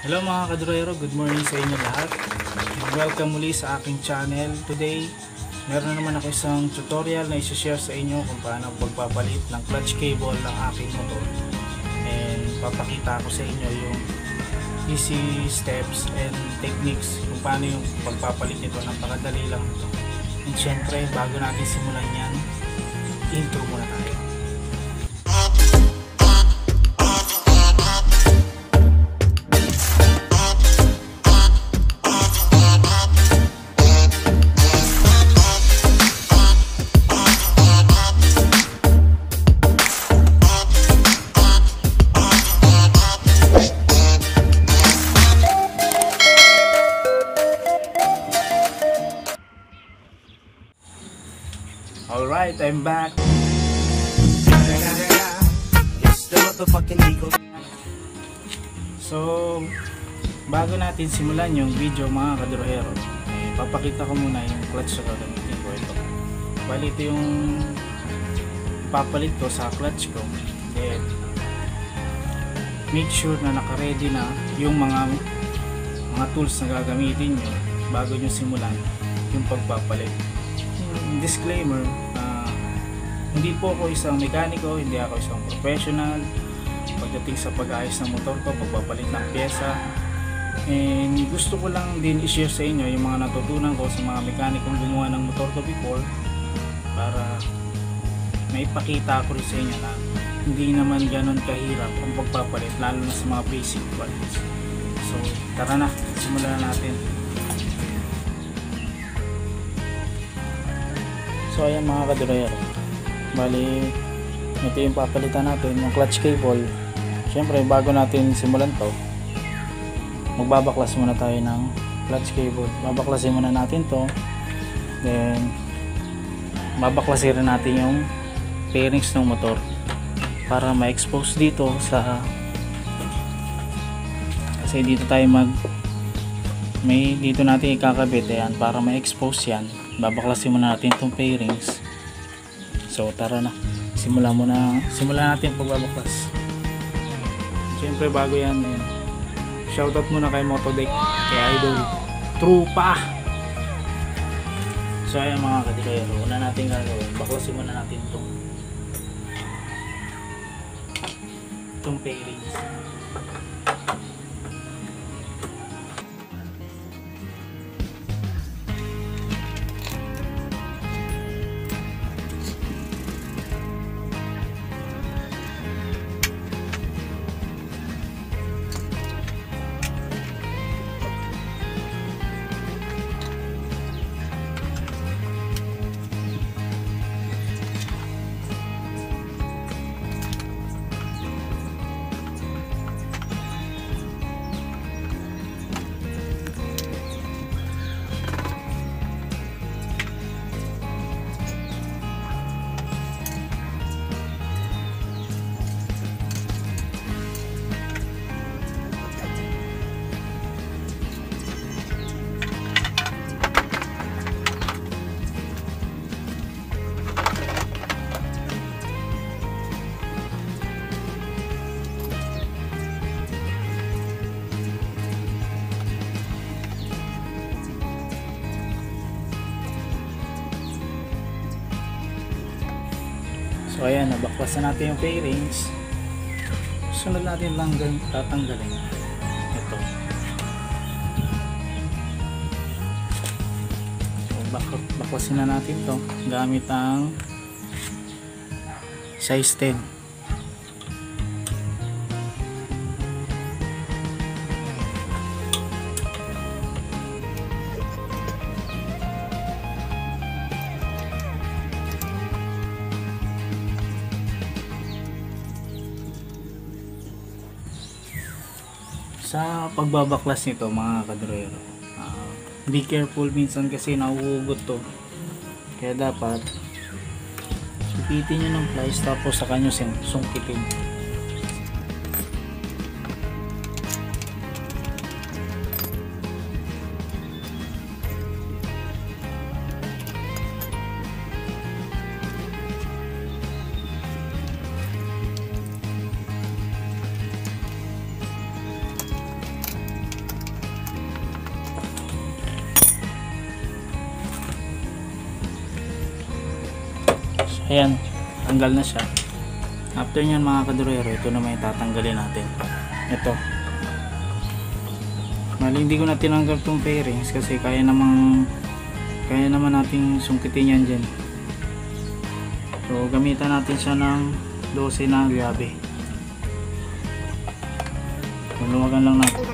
Hello mga kadroero, good morning sa inyo lahat. Welcome muli sa aking channel. Today, meron naman ako isang tutorial na i-share sa inyo kung paano pagpapalit ng clutch cable ng aking motor. And papakita ko sa inyo yung easy steps and techniques kung paano yung pagpapalit nito. Napakadali lang ito. And syempre, bago natin simulan yan, intro muna tayo. Alright, I'm back. So, bago natin simulan yung video mga kadrohero, papakita ko muna yung clutch na gagamitin ko. Ito. Bali ito yung papalit ko sa clutch ko. Then, make sure na naka-ready na yung mga tools na gagamitin nyo bago nyo simulan yung pagpapalit. Disclaimer, hindi po ako isang mekaniko, hindi ako isang professional pagdating sa pag-ayos ng motor ko, pagpapalit ng pyesa. And gusto ko lang din i-share sa inyo yung mga natutunan ko sa mga mekanikong gumawa ng motor ko before, para maipakita ko rin sa inyo na hindi naman ganon kahirap ang pagpapalit, lalo na sa mga basic parts. So tara na, simulan na natin. So ayan mga kadrohero, bali ito yung papalitan natin, yung clutch cable. Syempre bago natin simulan to, magbabaklas muna tayo ng clutch cable. Babaklasin muna natin to, then babaklasin rin natin yung fairings ng motor para ma-expose dito sa, kasi dito tayo dito natin ikakabit yan para ma-expose yan. Babaklasin muna natin itong fairings. So tara na, simulan natin pagbabaklas. Siyempre bago yan, shoutout muna kay Motodec, kay Idol Trupa. So ayan mga kadrohero, una natin gagawin, baklasin muna natin itong fairings. So ayan, nabaklasan natin yung fairings. Sunod natin lang tatanggalin ito. So baklasin na natin to gamit ang size 10. Sa pagbabaklas nito mga kadrohero, be careful, minsan kasi nahuhugot to, kaya dapat supitin nyo ng pliers tapos saka nyo sungkitin. Ayan, tanggal na siya. After nyan mga kadurero, ito na may tatanggalin natin. Ito. Mali hindi ko na tinanggal tong fairings kasi kaya naman nating sungkitin yan dyan. So gamitan natin siya ng 12 na gabi. Luwagan lang natin.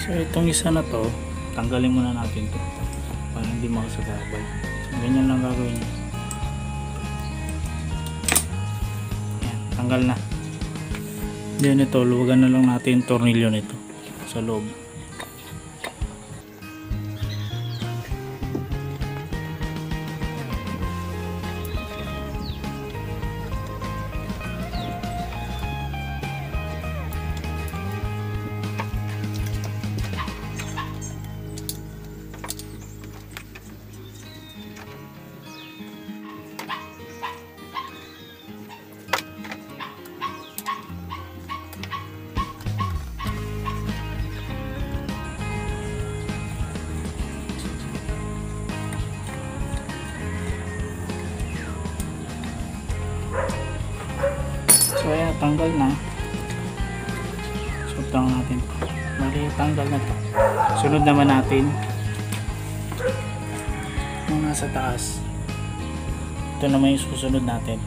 So itong isa na to, tanggalin muna natin to para hindi makasagabal. So, ganyan lang gagawin niyo. Ayan, tanggal na. Then ito, luwagan na lang natin tornilyo nito sa loob. So ayan, tanggal na. Subtang natin. Bali, tanggal na to. Sunod naman natin yung nasa taas. Ito naman yung susunod natin.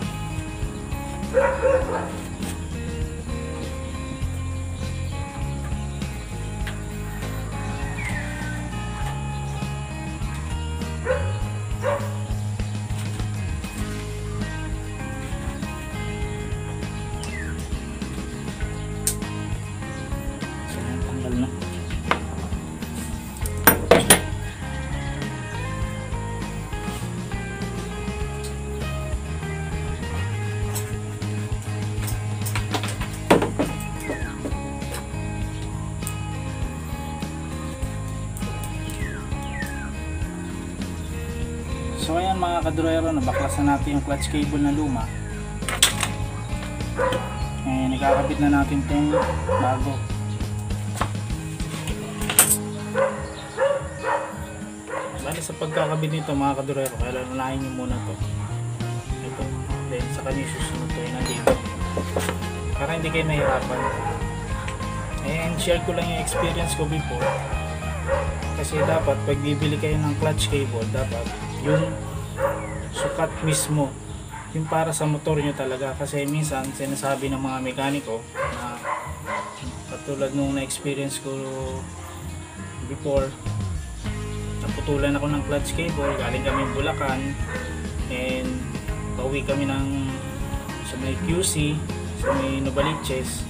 So ayan mga kadurero, nabaklasan natin yung clutch cable na luma. Ngayon ikakabit na natin itong bago. Bali sa pagkakabit nito mga kadurero, kaya unahin nyo muna to. Ito. Then sa kanya susunod to yung nandito. Para hindi kayo mahirapan. And share ko lang yung experience ko before. Kasi dapat pag bibili kayo ng clutch cable, dapat yung sukat mismo yung para sa motor nyo talaga. Kasi minsan sinasabi ng mga mekaniko na katulad nung na-experience ko before, naputulan ako ng clutch cable, galing kami Bulacan and pauwi kami ng sa may QC, sa may Novaliches.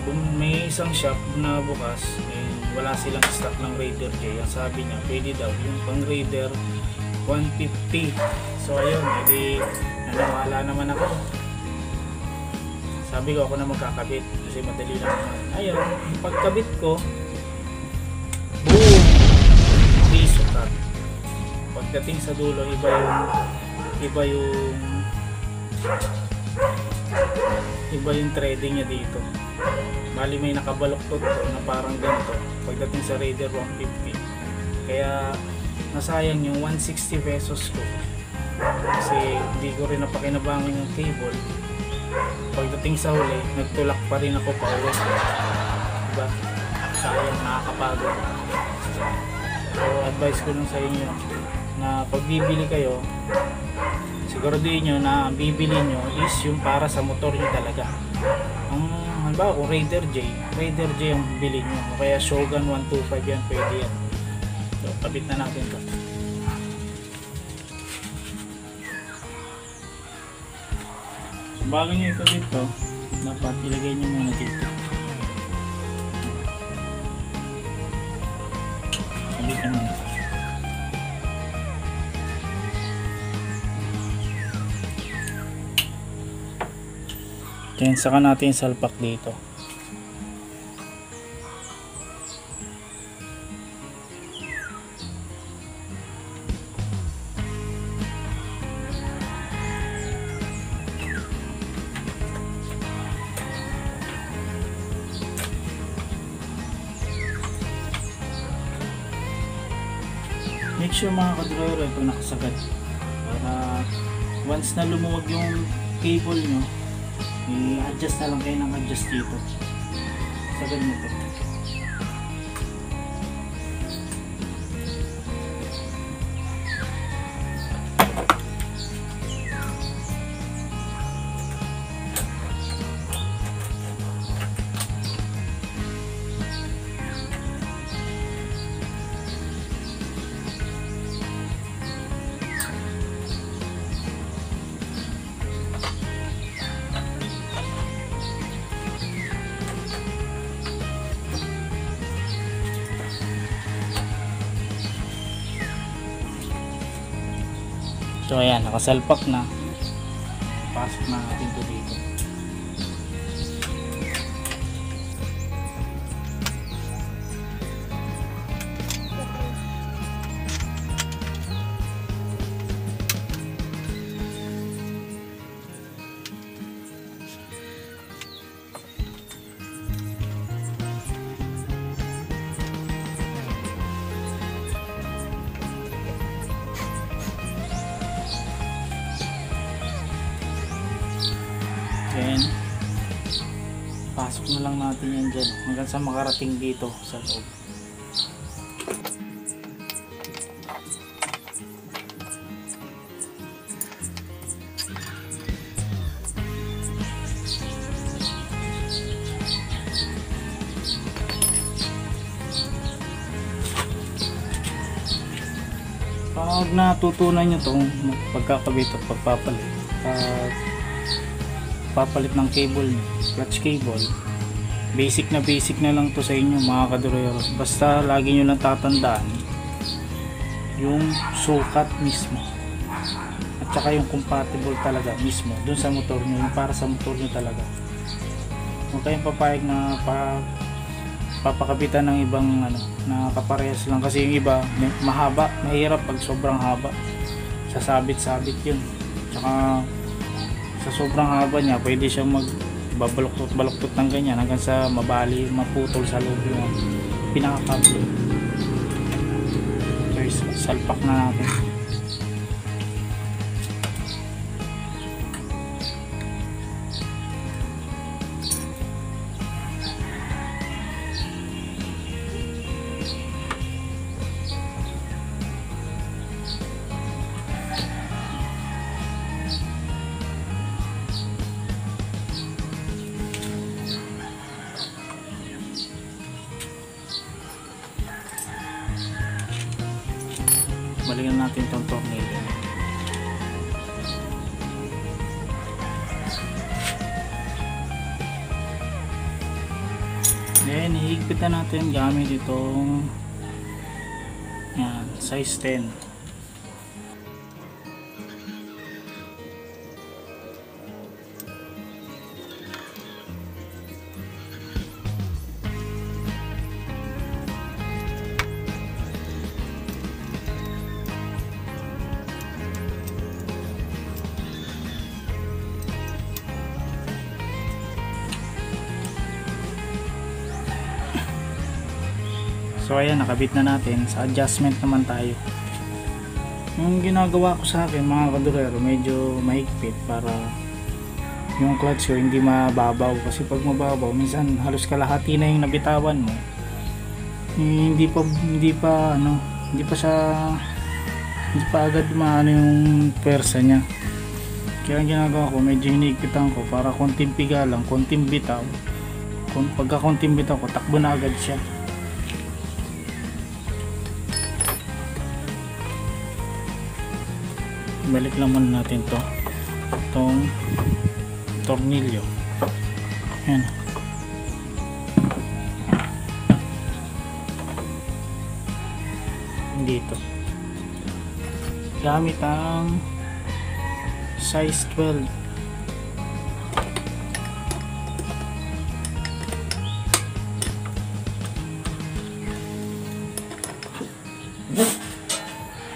Kung may isang shop na bukas and wala silang stock ng Raider J, ang sabi niya pwede daw yung pang Raider 150. So ayun, edi naniwala naman ako. Sabi ko ako na magkakabit kasi madali lang. Ayun, yung pagkabit ko, boom! Di sukat. Pagdating sa dulo, iba yung threading niya dito. Bali may nakabaluktot na parang ganito pagdating sa Raider 150. Kaya nasayang yung 160 pesos ko kasi hindi ko rin napakinabangin yung cable. Pagdating sa huli, nagtulak pa rin ako pa uwi. Diba? Sayang, nakakapagod. So advice ko lang sa inyo na pag bibili kayo, siguraduhin nyo na ang bibili nyo is yung para sa motor nyo talaga. Halimbawa kung Raider J ang bibili nyo, o kaya Shogun 125 yan, pwede yan. So kabit na natin to. So bago nyo ikabit to, dapat ilagay nyo muna dito. Kabit na muna. Then saka natin salpak dito. make sure mga kadroero ito nakasagad para once na lumuwag yung cable nyo, i-adjust na lang kayo ng adjust dito. Sagad nyo to. So ayan, nakasalpak na. Pasok na natin ito dito. Then, pasok na lang natin yan dyan hanggang sa makarating dito sa loob. Pag natutunan nyo itong pagkakabit at pagpapalit, papalit ng cable nyo, clutch cable, basic na lang to sa inyo mga kadroero. Basta lagi nyo lang tatandaan yung sukat mismo at saka yung compatible talaga mismo dun sa motor nyo, yung para sa motor nyo talaga. Huwag kayong papayag na papakabitan ng ibang na kaparehas lang, kasi yung iba mahaba, mahirap pag sobrang haba, sasabit-sabit yun. Tsaka sa sobrang haba niya, pwede siyang magbabaluktot ng ganyan hanggang sa mabali, maputol sa loob yung pinakakable. So, salpak na natin. Balikan natin itong tornilyo. Then hihigpitan natin gamit itong yan, size 10. So ayan, nakabit na natin. Sa adjustment naman tayo. Yung ginagawa ko sa akin mga kadurero, medyo mahigpit para yung clutch ko hindi mababaw, kasi pag mababaw minsan halos kalahati na yung nabitawan mo. Hindi pa agad maano yung pwersa niya. Kaya ang ginagawa ko, medyo hinihigpitan ko para konting piga lang, konting bitaw. Kung pagka konting bitaw ko, takbo na agad siya. Balik lang muna natin itong tornilyo. Ayan. Dito gamit ang size 12.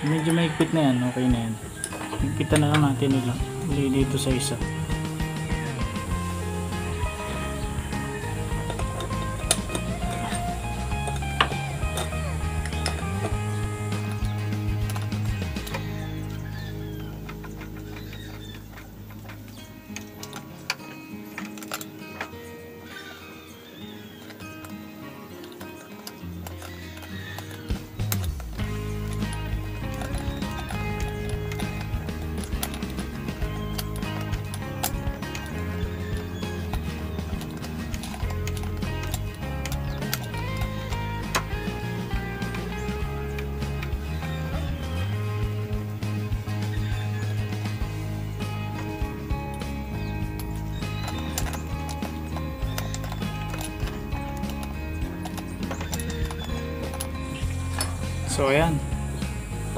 Medyo mahigpit na yan, okay na yan. Kita na lang natin nila dito sa isa. So ayan,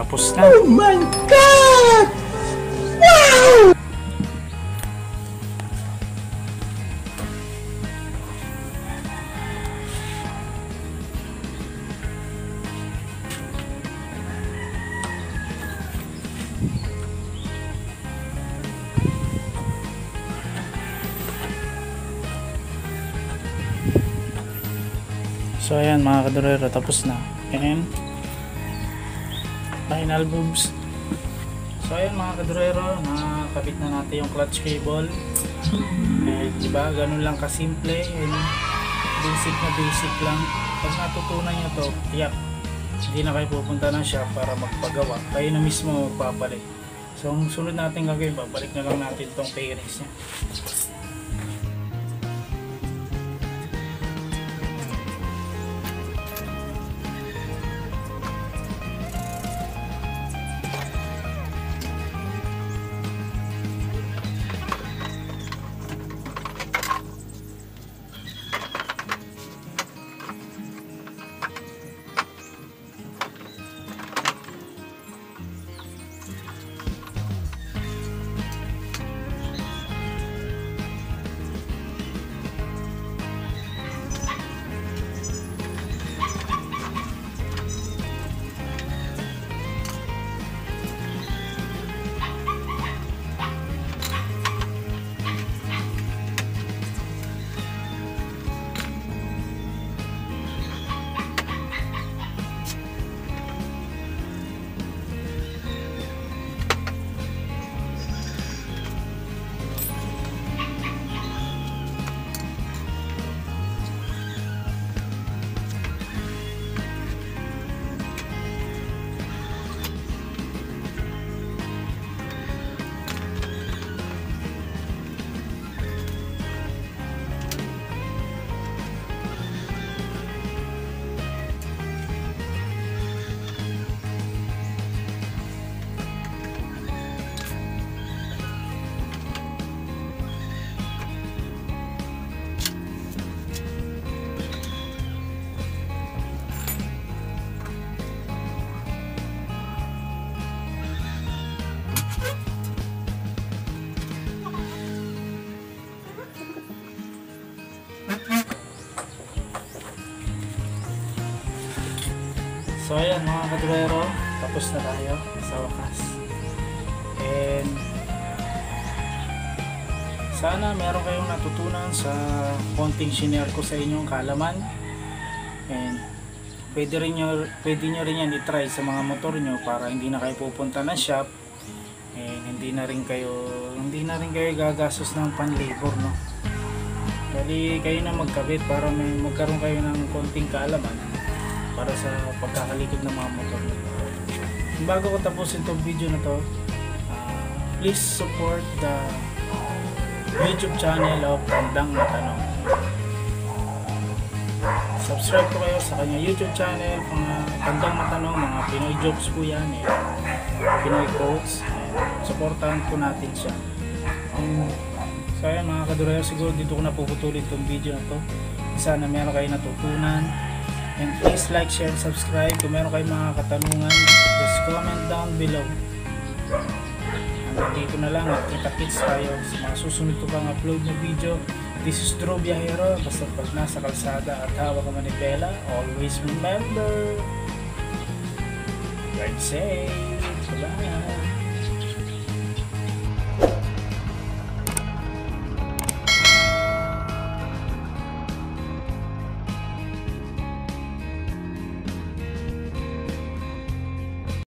tapos na. Oh my God! Wow! So ayan mga kadurero, tapos na. And final moves. So ayan mga kadurero, nakakabit na natin yung clutch cable. And diba, ganun lang kasimple. And basic lang. Pag natutunan nyo to, tiyak, hindi na kayo pupunta ng shop para magpagawa. Kayo na mismo magpapalit. So ang sunod natin gagawin, babalik na lang natin tong pairings nya. So ayan mga kadurero, tapos na tayo sa wakas. And sana meron kayong natutunan sa konting shinare ko sa inyong kaalaman. And pwede nyo rin yan i-try sa mga motor nyo para hindi na kayo pupunta ng shop. And hindi na rin kayo gagastos ng pan-labor, no? Bali kayo na magkabit para magkaroon kayo ng konting kaalaman para sa pagkakalikod ng mga motor. Bago ko tapusin itong video na to, please support the YouTube channel of Tandang Matanong. Subscribe po kayo sa kanya YouTube channel, mga Tandang Matanong, mga Pinoy jokes po yan, Pinoy quotes. Supportahan po natin siya. So ayan mga kadurero, siguro dito ko na puputulin itong video na to. Sana meron kayo natutunan. And please like, share, and subscribe. Kung meron kayong mga katanungan, just comment down below. Hanggang dito na lang at kita-kits tayo sa mga susunod ko pang upload na video. This is Drew Viajero. Basta pag nasa kalsada at hawak ka manibela, always remember, ride safe.